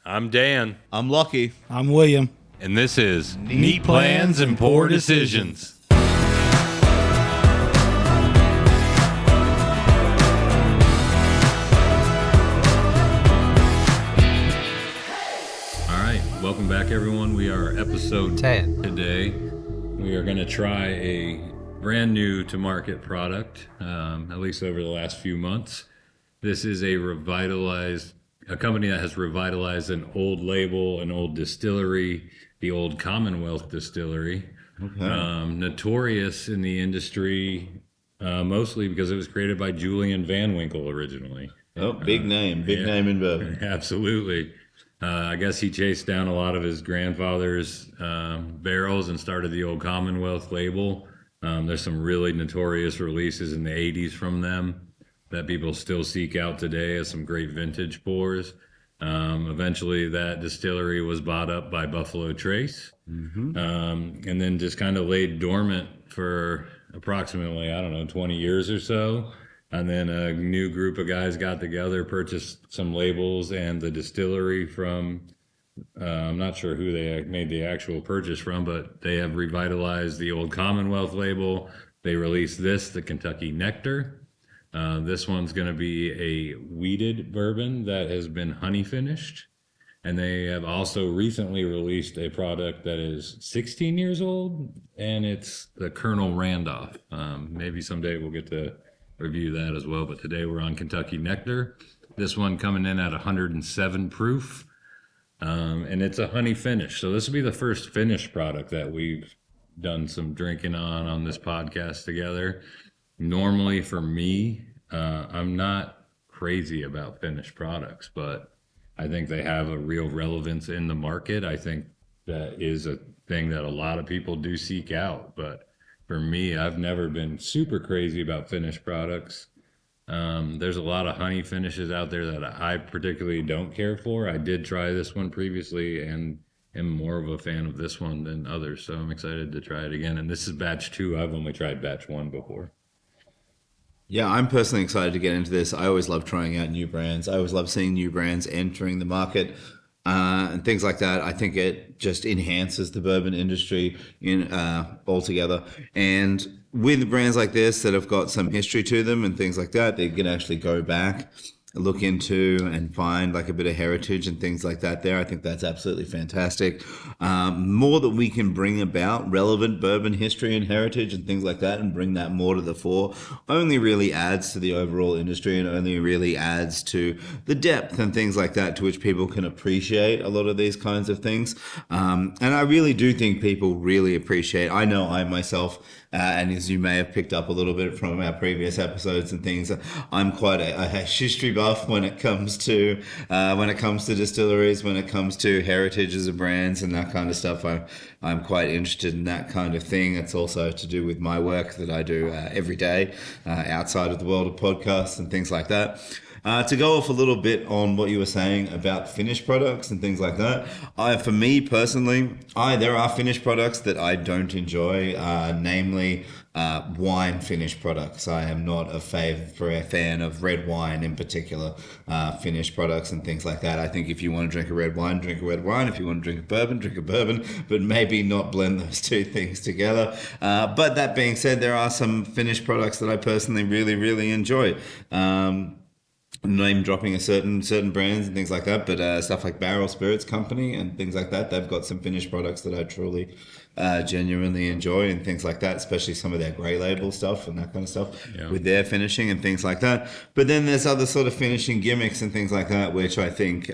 I'm Dan. I'm Lockie. I'm William. And this is Neat Plans and Poor Decisions. All right, welcome back, everyone. We are episode 10 today. We are going to try a brand new to market product, at least over the last few months. This is a company that has revitalized an old label, an old distillery, the old Commonwealth distillery. Okay. Notorious in the industry, mostly because it was created by Julian Van Winkle originally. Oh, big name in bourbon. Absolutely. I guess he chased down a lot of his grandfather's barrels and started the old Commonwealth label. There's some really notorious releases in the 80s from them that people still seek out today as some great vintage pours. Eventually, that distillery was bought up by Buffalo Trace, and then just kind of laid dormant for approximately, 20 years or so. And then a new group of guys got together, purchased some labels and the distillery from, I'm not sure who they made the actual purchase from, but they have revitalized the old Commonwealth label. They released the Kentucky Nectar. This one's going to be a wheated bourbon that has been honey finished. And they have also recently released a product that is 16 years old, and it's the Colonel Randolph. Maybe someday we'll get to review that as well. But today we're on Kentucky Nectar. This one coming in at 107 proof. And it's a honey finish. So this will be the first finished product that we've done some drinking on this podcast together. Normally for me, I'm not crazy about finished products, but I think they have a real relevance in the market. I think that is a thing that a lot of people do seek out. But for me, I've never been super crazy about finished products. There's a lot of honey finishes out there that I particularly don't care for. I did try this one previously and am more of a fan of this one than others. So I'm excited to try it again. And this is batch 2. I've only tried batch 1 before. Yeah, I'm personally excited to get into this. I always love trying out new brands. I always love seeing new brands entering the market and things like that. I think it just enhances the bourbon industry altogether. And with brands like this that have got some history to them and things like that, they can actually go back, look into and find like a bit of heritage and things like that there. I think that's absolutely fantastic. More that we can bring about relevant bourbon history and heritage and things like that and bring that more to the fore only really adds to the overall industry and only really adds to the depth and things like that to which people can appreciate a lot of these kinds of things. And I really do think people really appreciate, I know I myself, and as you may have picked up a little bit from our previous episodes and things, I'm quite a history buff when it comes to distilleries, when it comes to heritages of brands and that kind of stuff. I'm quite interested in that kind of thing. It's also to do with my work that I do every day outside of the world of podcasts and things like that. To go off a little bit on what you were saying about finished products and things like that, for me personally, there are finished products that I don't enjoy, namely wine finished products. I am not a fan of red wine in particular, finished products and things like that. I think if you want to drink a red wine, drink a red wine. If you want to drink a bourbon, but maybe not blend those two things together. But that being said, there are some finished products that I personally really, really enjoy. Name dropping a certain brands and things like that, but stuff like Barrel Spirits Company and things like that, they've got some finished products that I truly genuinely enjoy and things like that, especially some of their grey label stuff and that kind of stuff with their finishing and things like that. But then there's other sort of finishing gimmicks and things like that, which I think,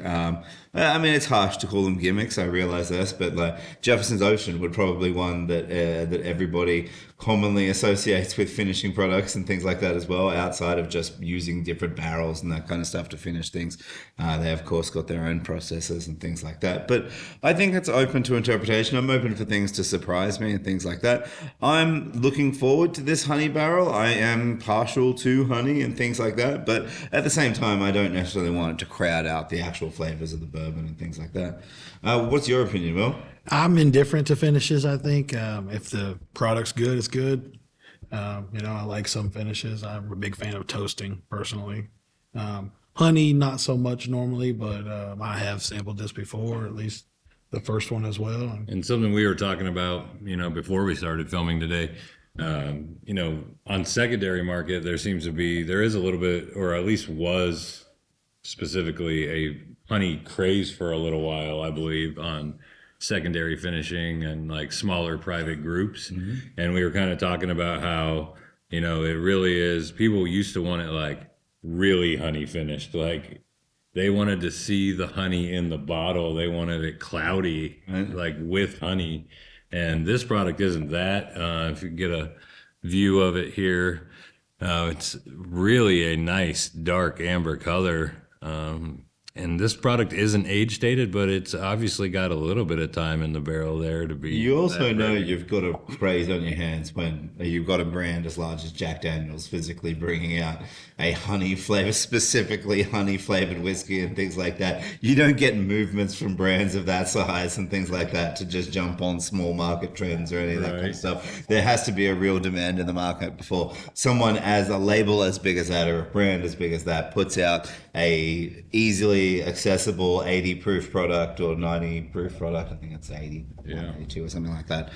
it's harsh to call them gimmicks, I realize this, but like Jefferson's Ocean would probably one that everybody commonly associates with finishing products and things like that as well, outside of just using different barrels and that kind of stuff to finish things. They of course got their own processes and things like that, but I think it's open to interpretation. I'm open for things to surprise me and things like that. I'm looking forward to this honey barrel. I am partial to honey and things like that, but at the same time I don't necessarily want it to crowd out the actual flavors of the bourbon and things like that. What's your opinion, Will? I'm indifferent to finishes. I think if the product's good, it's good. I like some finishes. I'm a big fan of toasting personally. Honey, not so much normally, but I have sampled this before, at least the first one as well. And something we were talking about, before we started filming today, on secondary market, there is a little bit, or at least was specifically a honey craze for a little while, I believe, on secondary finishing and like smaller private groups. And we were kind of talking about how, it really is, people used to want it like really honey finished, like they wanted to see the honey in the bottle. They wanted it cloudy, like with honey. And this product isn't that. If you get a view of it here, it's really a nice dark amber color. And this product isn't age dated, but it's obviously got a little bit of time in the barrel there to be. You also know you've got a craze on your hands when you've got a brand as large as Jack Daniel's physically bringing out a honey flavor, specifically honey flavored whiskey and things like that. You don't get movements from brands of that size and things like that to just jump on small market trends or any of that kind of stuff. There has to be a real demand in the market before someone as a label as big as that or a brand as big as that puts out a easily accessible 80 proof product or 90 proof product. I think it's 80, 82 or something like that,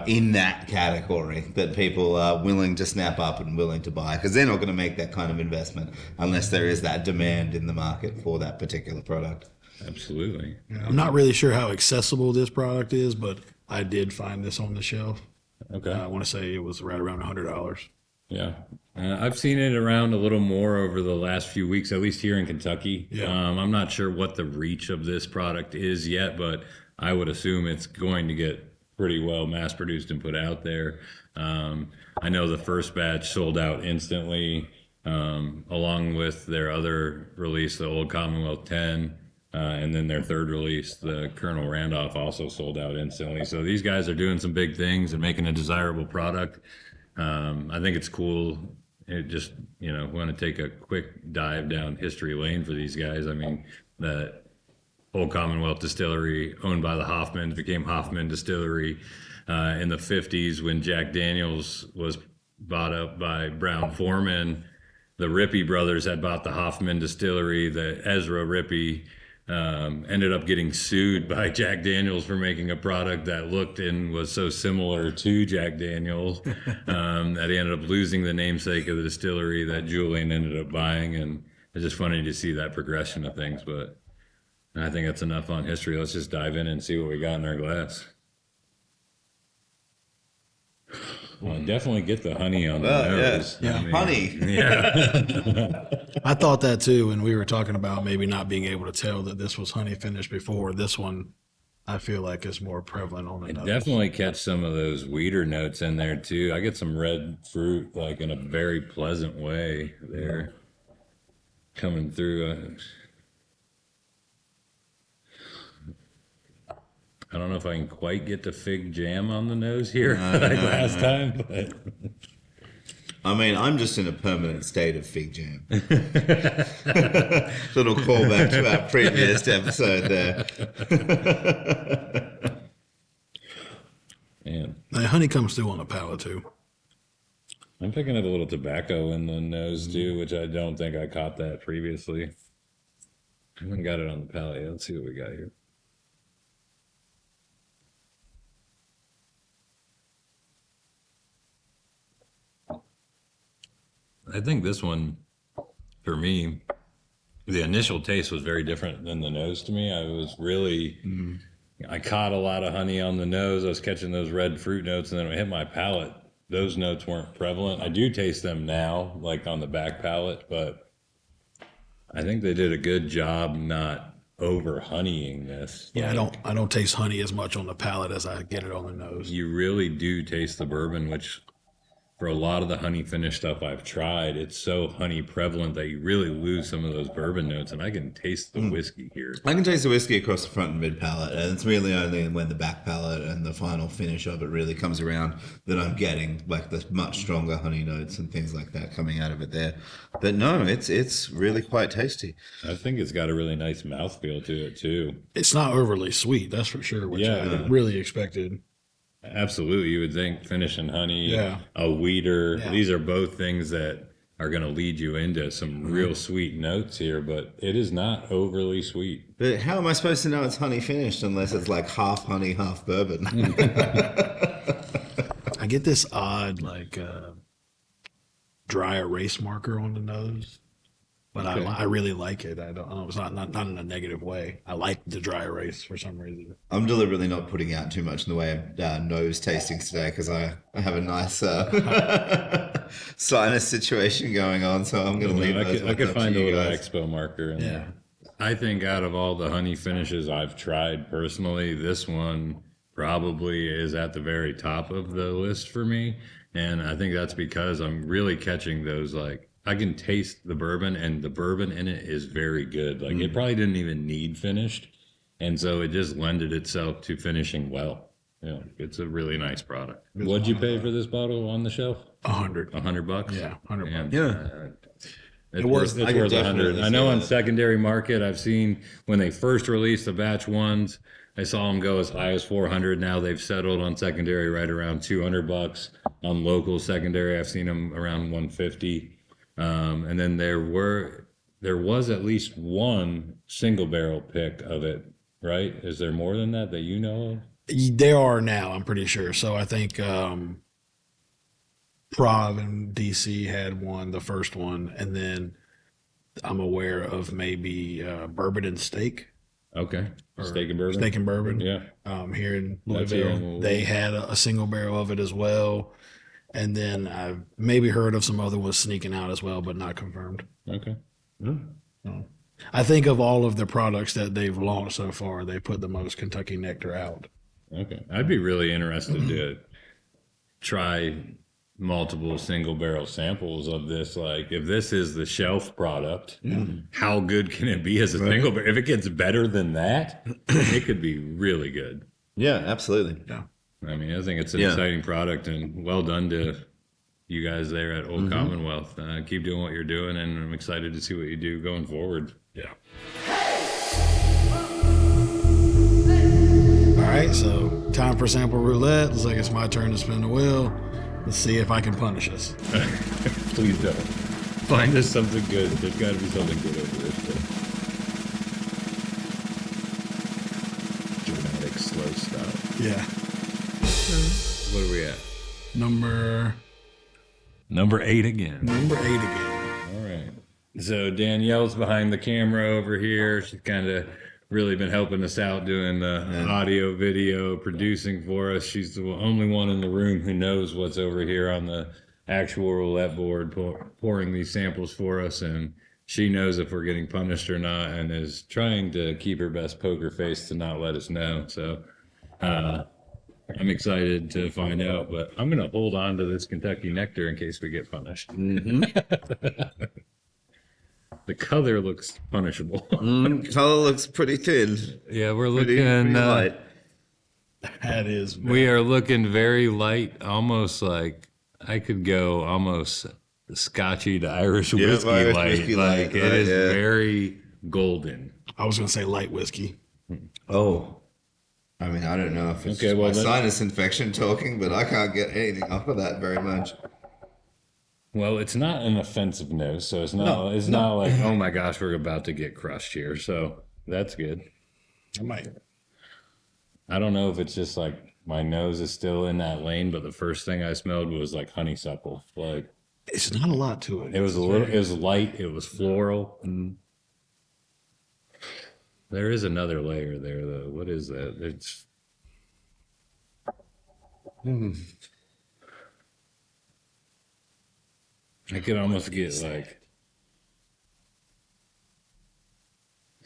in that category that people are willing to snap up and willing to buy, because they're not going to make that kind of investment unless there is that demand in the market for that particular product. Absolutely. Yeah, I'm not really sure how accessible this product is, but I did find this on the shelf. Okay. I want to say it was right around $100. Yeah. I've seen it around a little more over the last few weeks, at least here in Kentucky. Yeah. I'm not sure what the reach of this product is yet, but I would assume it's going to get pretty well mass produced and put out there. I know the first batch sold out instantly, along with their other release, the Old Commonwealth 10. And then their third release, the Colonel Randolph, also sold out instantly. So these guys are doing some big things and making a desirable product. I think it's cool. It just, want to take a quick dive down history lane for these guys. I mean, the Old Commonwealth Distillery, owned by the Hoffmans, became Hoffman Distillery in the 50s when Jack Daniels was bought up by Brown Forman. The Rippey brothers had bought the Hoffman Distillery. The Ezra Rippey ended up getting sued by Jack Daniels for making a product that looked and was so similar to Jack Daniels that he ended up losing the namesake of the distillery that Julian ended up buying. And it's just funny to see that progression of things. But I think that's enough on history. Let's just dive in and see what we got in our glass. Well, definitely get the honey on the nose. Yeah. I mean, Honey. Yeah. I thought that too when we were talking about maybe not being able to tell that this was honey finished before. This one, I feel like is more prevalent on the nose. Definitely catch some of those weeder notes in there too. I get some red fruit, like in a very pleasant way there, coming through. I don't know if I can quite get the fig jam on the nose here like last time, but I mean, I'm just in a permanent state of fig jam. Little callback to our previous episode there. man, The honey comes through on the palate too. I'm picking up a little tobacco in the nose too, which I don't think I caught that previously. I haven't got it on the palate yet. Let's see what we got here. I think this one, for me, the initial taste was very different than the nose to me. I was really, I caught a lot of honey on the nose. I was catching those red fruit notes, and then when it hit my palate, those notes weren't prevalent. I do taste them now, like on the back palate, but I think they did a good job not over honeying this. Yeah, Like, I don't taste honey as much on the palate as I get it on the nose. you really do taste the bourbon, which for a lot of the honey finished stuff I've tried, it's so honey prevalent that you really lose some of those bourbon notes, and I can taste the whiskey here. I can taste the whiskey across the front and mid palate, and it's really only when the back palate and the final finish of it really comes around that I'm getting like the much stronger honey notes and things like that coming out of it there. But no, it's really quite tasty. I think it's got a really nice mouthfeel to it too. It's not overly sweet, that's for sure, which I really expected. Absolutely, you would think finishing honey, Yeah. a weeder. Yeah. These are both things that are going to lead you into some real sweet notes here, but it is not overly sweet. But how am I supposed to know it's honey finished unless it's like half honey, half bourbon? I get this odd dry erase marker on the nose, but Okay. I really like it. I don't. It's not in a negative way. I like the dry erase for some reason. I'm deliberately not putting out too much in the way of nose tastings today because I have a nice sinus situation going on, so I'm going to leave those I could up to find a you little guys. expo marker in Yeah. there. I think out of all the honey finishes I've tried personally, this one probably is at the very top of the list for me. And I think that's because I'm really catching those, like, I can taste the bourbon, and the bourbon in it is very good. Like, it probably didn't even need finished. And so it just lended itself to finishing well. Yeah, it's a really nice product. What'd you pay for this bottle on the shelf? 100. $100? Yeah, 100 bucks. Yeah. It's was- worth, I it's could worth definitely 100. I see know on that. secondary market, I've seen when they first released the batch ones, I saw them go as high as 400. Now they've settled on secondary right around $200. On local secondary, I've seen them around 150. And then there was at least one single barrel pick of it, right? Is there more than that you know of? There are now, I'm pretty sure. So I think Prov in DC had one, the first one, and then I'm aware of maybe Bourbon and Steak. Okay. Steak and bourbon? Steak and Bourbon. Yeah. Here in That's here Louisville. in Louisville. They had a single barrel of it as well. And then I've maybe heard of some other ones sneaking out as well, but not confirmed. Okay. I think of all of the products that they've launched so far, they put the most Kentucky Nectar out. Okay. I'd be really interested to try multiple single barrel samples of this. Like, if this is the shelf product, how good can it be as a single barrel? If it gets better than that, it could be really good. Yeah, absolutely. Yeah. I mean, I think it's an Yeah. exciting product, and well done to you guys there at Old Commonwealth. Keep doing what you're doing, and I'm excited to see what you do going forward. Yeah. All right, so time for sample roulette. Looks like it's my turn to spin the wheel. Let's see if I can punish us. Please don't. Find us something good. There's got to be something good over this. Dramatic, slow stop. Yeah. What are we at? Number 8 again. 8 again. All right. So Danielle's behind the camera over here. She's kind of really been helping us out doing the audio, video, producing for us. She's the only one in the room who knows what's over here on the actual roulette board, pouring these samples for us. And she knows if we're getting punished or not, and is trying to keep her best poker face to not let us know. So I'm excited to find out, but I'm going to hold on to this Kentucky Nectar in case we get punished. The color looks punishable. Color looks pretty thin. Yeah, we're Pretty looking. light. That is. We are looking very light, almost like I could go almost Scotchy to Irish whiskey Irish light. whiskey Like light, it right, is yeah. very golden. I was going to say light whiskey. Oh. I mean, I don't know if it's Okay, just well, my then- sinus infection talking, but I can't get anything off of that very much. Well, it's not an offensive nose, so it's not. No, it's not like, oh my gosh, we're about to get crushed here. So that's good. I might. I don't know if it's just like my nose is still in that lane, but the first thing I smelled was like honeysuckle. Like It's not a lot to it. it was a little. It was light. It was floral. There is another layer there, though. What is that? It's. I could almost get like.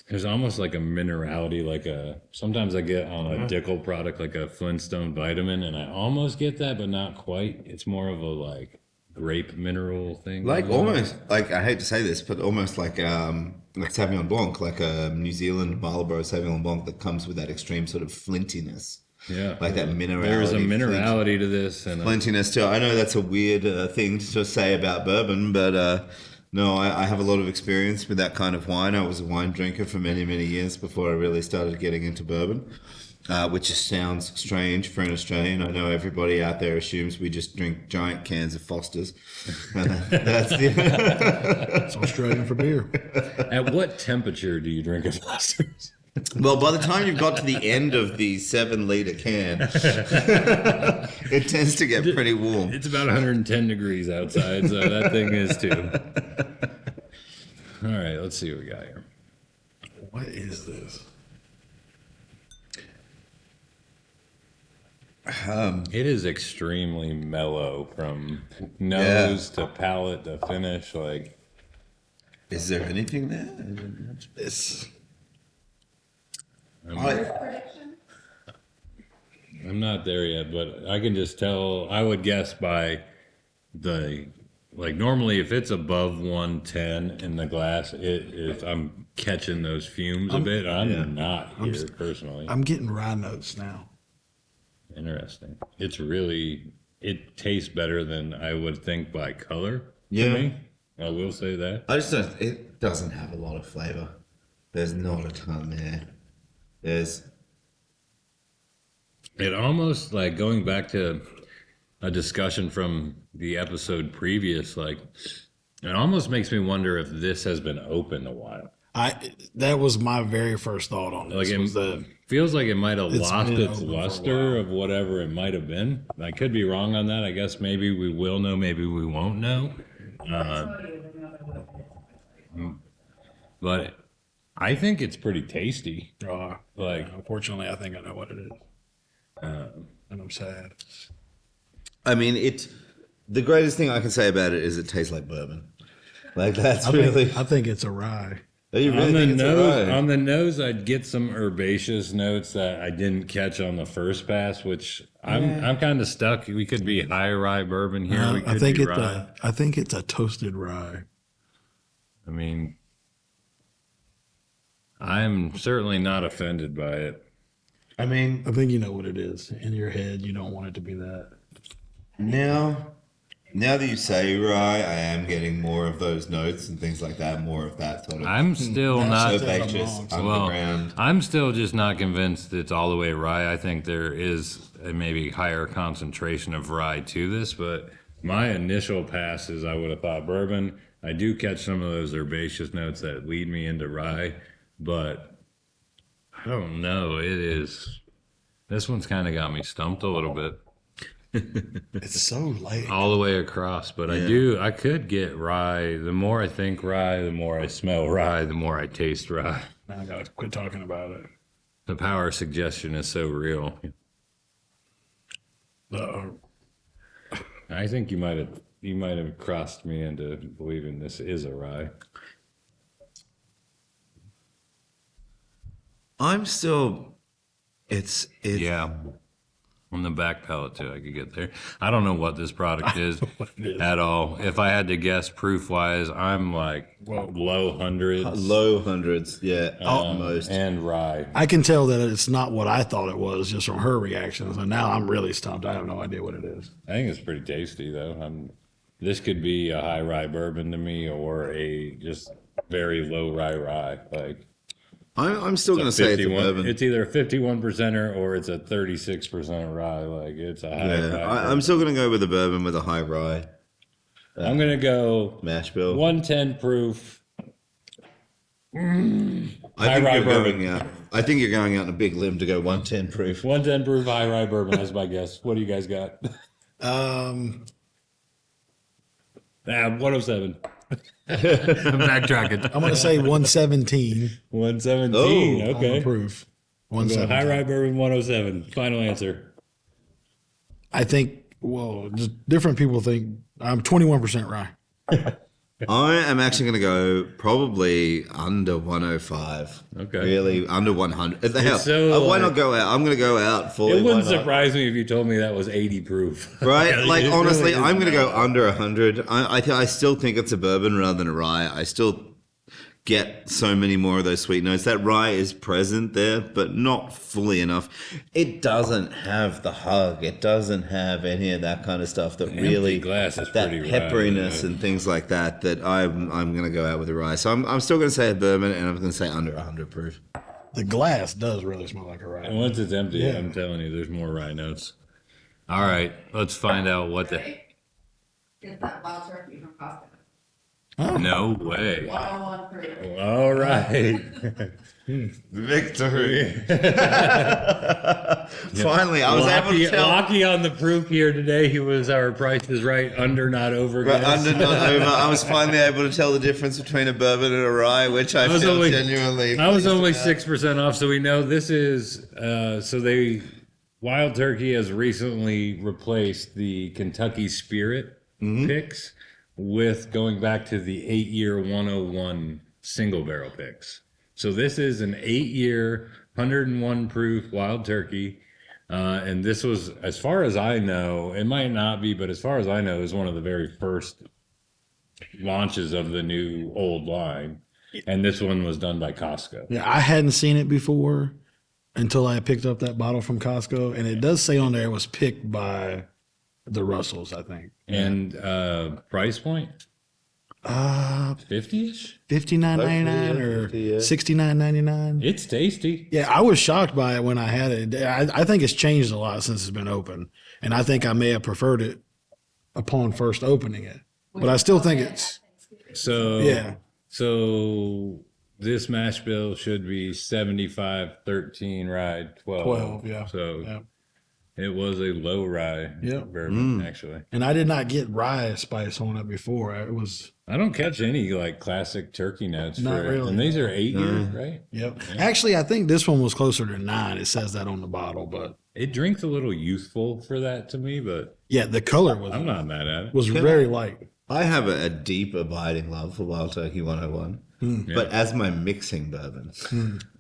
There's almost like a minerality, like a. Sometimes I get on a Dickel product, like a Flintstone vitamin, and I almost get that, but not quite. It's more of a like grape mineral thing. Like going on. almost, like I hate to say this, but almost like Sauvignon Blanc, like a New Zealand Marlborough Sauvignon Blanc that comes with that extreme sort of flintiness. Yeah. Like that minerality. There's a minerality to this, and Flintiness too. I know that's a weird thing to say about bourbon, but No, I have a lot of experience with that kind of wine. I was a wine drinker for many, many years before I really started getting into bourbon, which just sounds strange for an Australian. I know everybody out there assumes we just drink giant cans of Foster's. That's It's Australian for beer. At what temperature do you drink a Foster's? Well, by the time you've got to the end of the 7-liter can, it tends to get pretty warm. It's about 110 degrees outside, so that thing is too. All right, let's see what we got here. What is this? It is extremely mellow from nose to palate to finish. Like, Is there anything there? It's I'm not there yet, but I can just tell. I would guess by the normally if it's above 110 in the glass, if I'm catching those fumes a bit, I'm not here personally. I'm getting rye notes now. Interesting. It tastes better than I would think by color. Yeah. To me. I will say that. I just don't. It doesn't have a lot of flavor. There's not a ton there. It almost like going back to a discussion from the episode previous, like it almost makes me wonder if this has been open a while. That was my very first thought on this. Like Was that feels like it might have It's lost been its open for a luster while. of whatever it might have been. I could be wrong on that. I guess maybe we will know, maybe we won't know. But I think it's pretty tasty. Like, unfortunately, I think I know what it is, and I'm sad. I mean, the greatest thing I can say about it is it tastes like bourbon. Like that's I really. think it's a rye. Oh, you really think it's a rye? on the nose, I'd get some herbaceous notes that I didn't catch on the first pass, which I'm kind of stuck. We could be high rye bourbon here. We could be rye. I think it's a toasted rye. I mean, I'm certainly not offended by it. I mean, I think you know what it is. In your head, you don't want it to be that. now that you say rye, I am getting more of those notes and things like that. More of that sort of. I'm still not. herbaceous underground. I'm still just not convinced it's all the way rye. I think there is a maybe higher concentration of rye to this, but my initial pass is I would have thought bourbon. I do catch some of those herbaceous notes that lead me into rye, but I don't know. This one's kind of got me stumped a little bit It's so late. all the way across, but I could get rye. The more I think rye, the more I smell rye, the more I taste rye. Now I gotta quit talking about it. The power of suggestion is so real. I think you might have crossed me into believing this is a rye. I'm still. It's. Yeah. On the back palate too, I could get there. I don't know what this product is at all. If I had to guess proof wise, I'm like low hundreds. Low hundreds, yeah, almost. And rye. I can tell that it's not what I thought it was just from her reactions, and now I'm really stumped. I have no idea what it is. I think it's pretty tasty though. This could be a high rye bourbon to me, or a just very low rye. Like I'm still going to say it's a bourbon. It's either a 51%er or it's a 36% rye. Like it's a high rye. I'm still going to go with a bourbon with a high rye. I'm gonna go Mash bill. 110 proof. I High think rye you're bourbon. going out. I think you're going out on a big limb to go 110 proof. 110 proof high rye bourbon. That's my guess. What do you guys got? 107. I'm backtracking. I'm gonna say 117. 117. Oh. Okay. Proof. High 117. rye bourbon 107. Final answer. I think. Well, just different people think I'm 21% rye. I am actually going to go probably under 105. Okay. Really, under 100. The hell, so, why not go out? I'm going to go out fully. It wouldn't Why not? surprise me if you told me that was 80 proof. Right? Like, It honestly, really I'm going to isn't. go under 100. I still think it's a bourbon rather than a rye. I still get so many more of those sweet notes. That rye is present there, but not fully enough. It doesn't have the hug. It doesn't have any of that kind of stuff that really glass is that pretty pepperiness rye, and things like that. That I'm going to go out with the rye. So I'm still going to say a bourbon, and I'm going to say under 100 proof. The glass does really smell like a rye. And once it's empty, Yeah. I'm telling you, there's more rye notes. All right, let's find out what the. Get that wild turkey from Costco. No way. 101 proof. All right. Victory. Finally, I was able to tell. Lucky on the proof here today. He was our Price is Right under, not over. Right, guess. under, not over. I was finally able to tell the difference between a bourbon and a rye, which I was feel only- genuinely. I was pleased only about. 6% off, so we know this is. Wild Turkey has recently replaced the Kentucky Spirit picks with going back to the 8-year 101 single barrel picks. So this is an 8-year 101 proof Wild Turkey. And this was, as far as I know, it might not be, but as far as I know, is one of the very first launches of the new old line. And this one was done by Costco. Yeah, I hadn't seen it before until I picked up that bottle from Costco, and it does say on there it was picked by the Russells, I think. And price point? 50-ish? $59.99 or Hopefully, yeah. $69.99. It's tasty. Yeah, I was shocked by it when I had it. I think it's changed a lot since it's been open, and I think I may have preferred it upon first opening it. But I still think it's So yeah. So this mash bill should be 75, 13, rye, 12. 12, yeah. So Yeah. it was a low rye Yeah. bourbon, actually. And I did not get rye spice on it before. It was I don't catch any like classic turkey notes. Not for it. really. And these are 8 years, right? yep. Actually, I think this one was closer to 9. It says that on the bottle, but It drinks a little youthful for that to me, but yeah, the color I'm not mad at it. was very light. I have a deep, abiding love for Wild Turkey 101, but as my mixing bourbon,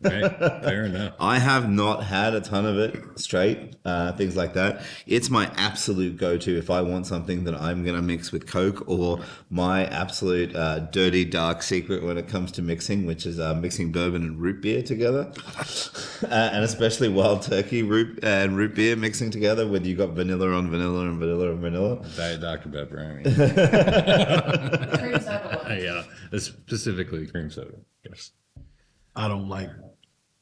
Right? Fair enough. I have not had a ton of it straight, things like that. It's my absolute go-to if I want something that I'm going to mix with Coke, or my absolute dirty, dark secret when it comes to mixing, which is mixing bourbon and root beer together. And especially Wild Turkey root beer mixing together, whether you got vanilla on vanilla and vanilla on vanilla. Diet Dr. Pepper, I mean. Cream soda one. Yeah, specifically cream soda. Yes. I don't like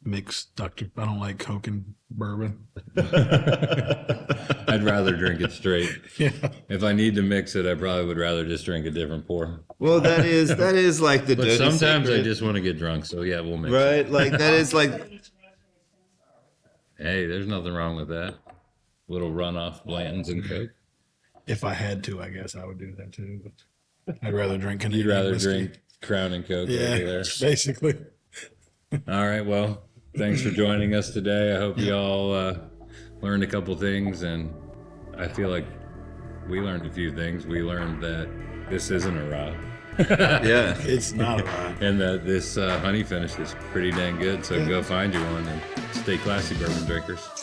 mixed Dr. I don't like Coke and bourbon. I'd rather drink it straight. Yeah. If I need to mix it, I probably would rather just drink a different pour. Well, that is like the But dirty sometimes I secret, just want to get drunk, so yeah, we'll mix it. right? Like that is like. Hey, there's nothing wrong with that. Little runoff Blanton's and Coke. If I had to, I guess I would do that too. But I'd rather drink Canadian You'd rather whiskey. drink Crown and Coke over Yeah, there. basically. All right, well, thanks for joining us today. I hope you all learned a couple things, and I feel like we learned a few things. We learned that this isn't a rye. Yeah. It's not a rye. And that this honey finish is pretty dang good. So go find you one and stay classy, bourbon drinkers.